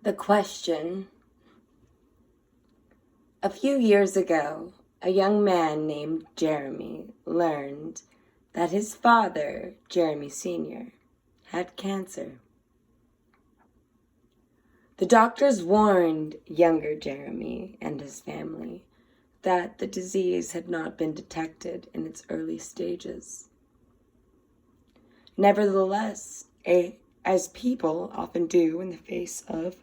The question. A few years ago, a young man named Jeremy learned that his father, Jeremy Sr., had cancer. The doctors warned younger Jeremy and his family that the disease had not been detected in its early stages. Nevertheless, as people often do in the face of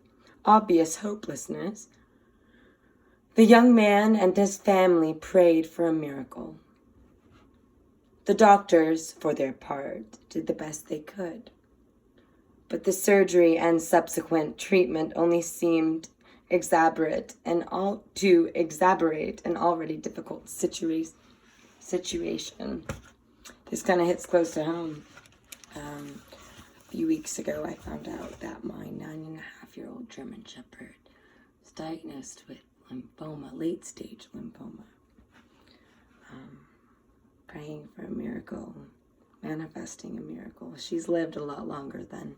obvious hopelessness, the young man and his family prayed for a miracle. The doctors, for their part, did the best they could. But the surgery and subsequent treatment only seemed to exaggerate an already difficult situation. This kind of hits close to home. A few weeks ago, I found out that my 9.5-year-old German Shepherd was diagnosed with lymphoma, late-stage lymphoma. Praying for a miracle, manifesting a miracle. She's lived a lot longer than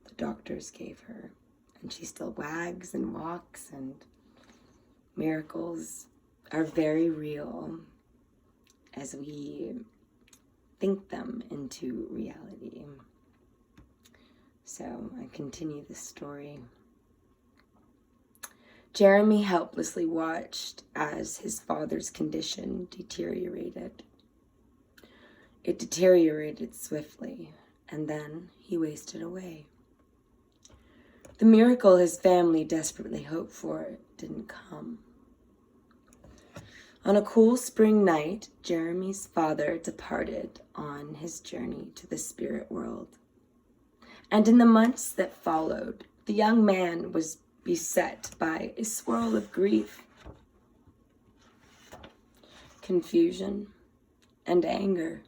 the doctors gave her, and she still wags and walks, and miracles are very real as we think them into reality. So I continue the story. Jeremy helplessly watched as his father's condition deteriorated. It deteriorated swiftly, and then he wasted away. The miracle his family desperately hoped for didn't come. On a cool spring night, Jeremy's father departed on his journey to the spirit world. And in the months that followed, the young man was beset by a swirl of grief, confusion, and anger.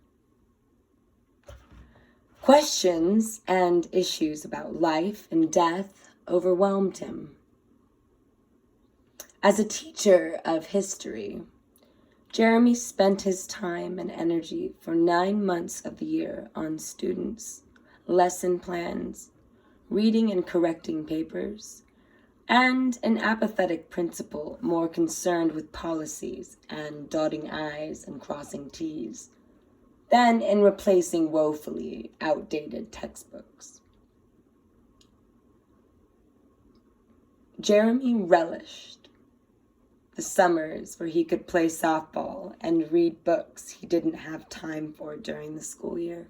Questions and issues about life and death overwhelmed him. As a teacher of history, Jeremy spent his time and energy for 9 months of the year on students, lesson plans, reading and correcting papers, and an apathetic principal more concerned with policies and dotting I's and crossing T's than in replacing woefully outdated textbooks. Jeremy relished the summers where he could play softball and read books he didn't have time for during the school year.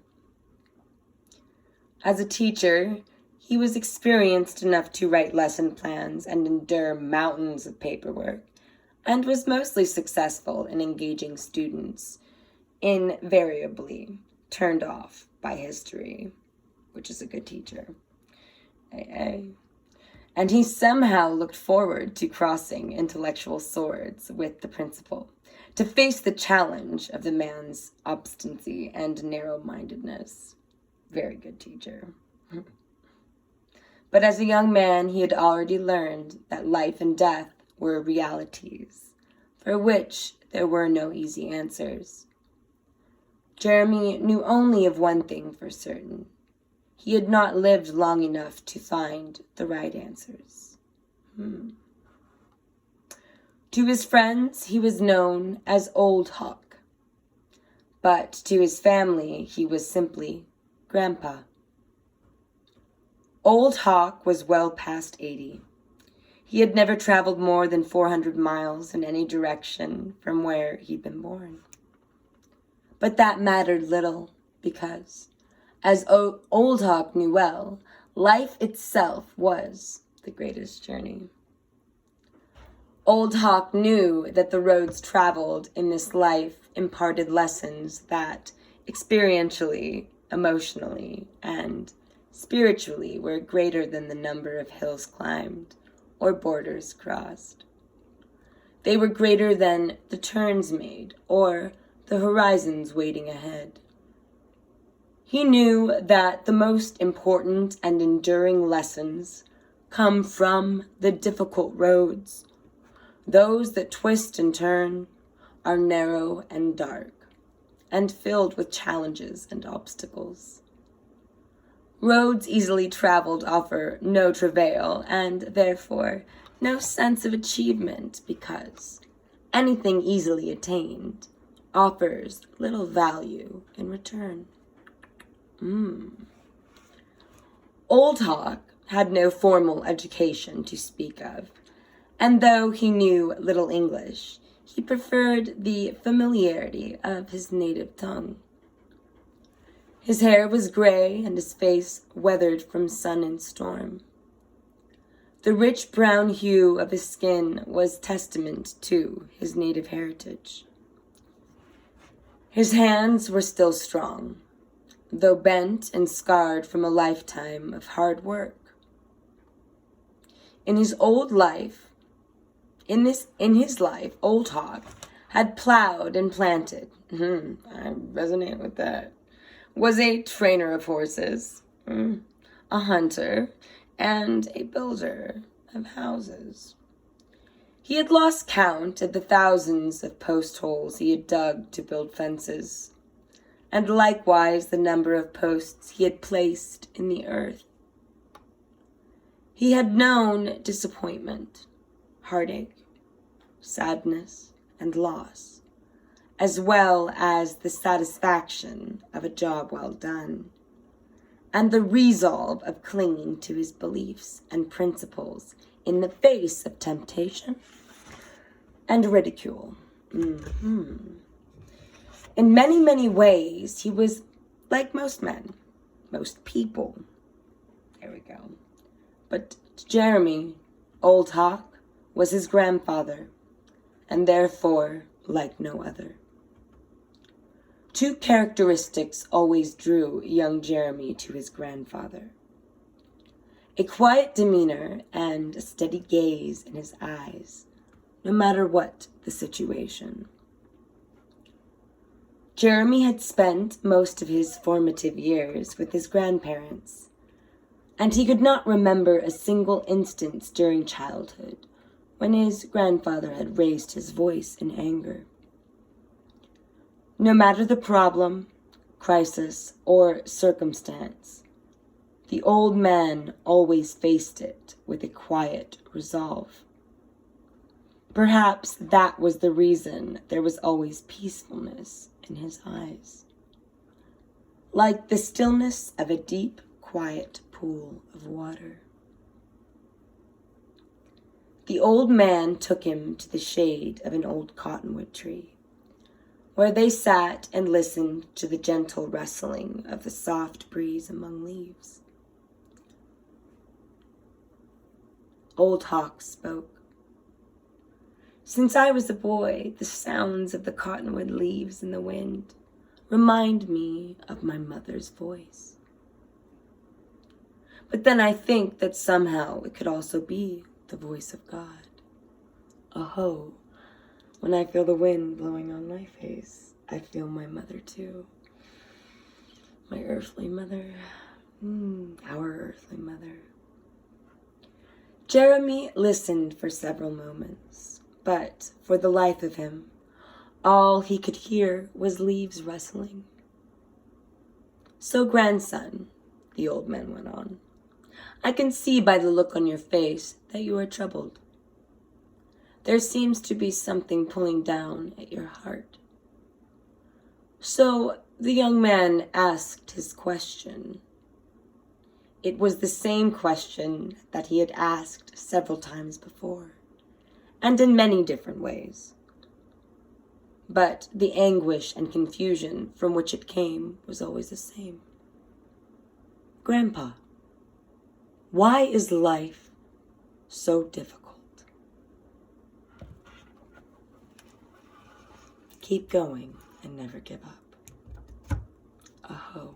As a teacher, he was experienced enough to write lesson plans and endure mountains of paperwork, and was mostly successful in engaging students, invariably turned off by history, which is a good teacher. And he somehow looked forward to crossing intellectual swords with the principal, to face the challenge of the man's obstinacy and narrow-mindedness. Very good teacher. But as a young man, he had already learned that life and death were realities, for which there were no easy answers. Jeremy knew only of one thing for certain. He had not lived long enough to find the right answers. To his friends, he was known as Old Hawk, but to his family, he was simply Grandpa. Old Hawk was well past 80. He had never traveled more than 400 miles in any direction from where he'd been born. But that mattered little because, as Old Hawk knew well, life itself was the greatest journey. Old Hawk knew that the roads traveled in this life imparted lessons that experientially, emotionally, and spiritually were greater than the number of hills climbed or borders crossed. They were greater than the turns made or the horizons waiting ahead. He knew that the most important and enduring lessons come from the difficult roads. Those that twist and turn are narrow and dark and filled with challenges and obstacles. Roads easily traveled offer no travail, and therefore no sense of achievement, because anything easily attained offers little value in return. Old Hawk had no formal education to speak of, and though he knew little English, he preferred the familiarity of his native tongue. His hair was gray and his face weathered from sun and storm. The rich brown hue of his skin was testament to his native heritage. His hands were still strong, though bent and scarred from a lifetime of hard work. In his life, Old Hawk had plowed and planted. I resonate with that. Was a trainer of horses, a hunter, and a builder of houses. He had lost count of the thousands of post holes he had dug to build fences, and likewise the number of posts he had placed in the earth. He had known disappointment, heartache, sadness, and loss, as well as the satisfaction of a job well done, and the resolve of clinging to his beliefs and principles in the face of temptation and ridicule. In many, many ways, he was like most men, most people. There we go. But Jeremy, Old Hawk, was his grandfather, and therefore like no other. Two characteristics always drew young Jeremy to his grandfather: a quiet demeanor and a steady gaze in his eyes, no matter what the situation. Jeremy had spent most of his formative years with his grandparents, and he could not remember a single instance during childhood when his grandfather had raised his voice in anger. No matter the problem, crisis, or circumstance, the old man always faced it with a quiet resolve. Perhaps that was the reason there was always peacefulness in his eyes, like the stillness of a deep, quiet pool of water. The old man took him to the shade of an old cottonwood tree, where they sat and listened to the gentle rustling of the soft breeze among leaves. Old Hawk spoke. "Since I was a boy, the sounds of the cottonwood leaves in the wind remind me of my mother's voice. But then I think that somehow it could also be the voice of God. Oh, when I feel the wind blowing on my face, I feel my mother too. My earthly mother, our earthly mother." Jeremy listened for several moments, but for the life of him, all he could hear was leaves rustling. "So, grandson," the old man went on, "I can see by the look on your face that you are troubled. There seems to be something pulling down at your heart." So the young man asked his question. It was the same question that he had asked several times before, and in many different ways. But the anguish and confusion from which it came was always the same. "Grandpa, why is life so difficult?" Keep going and never give up. Aho.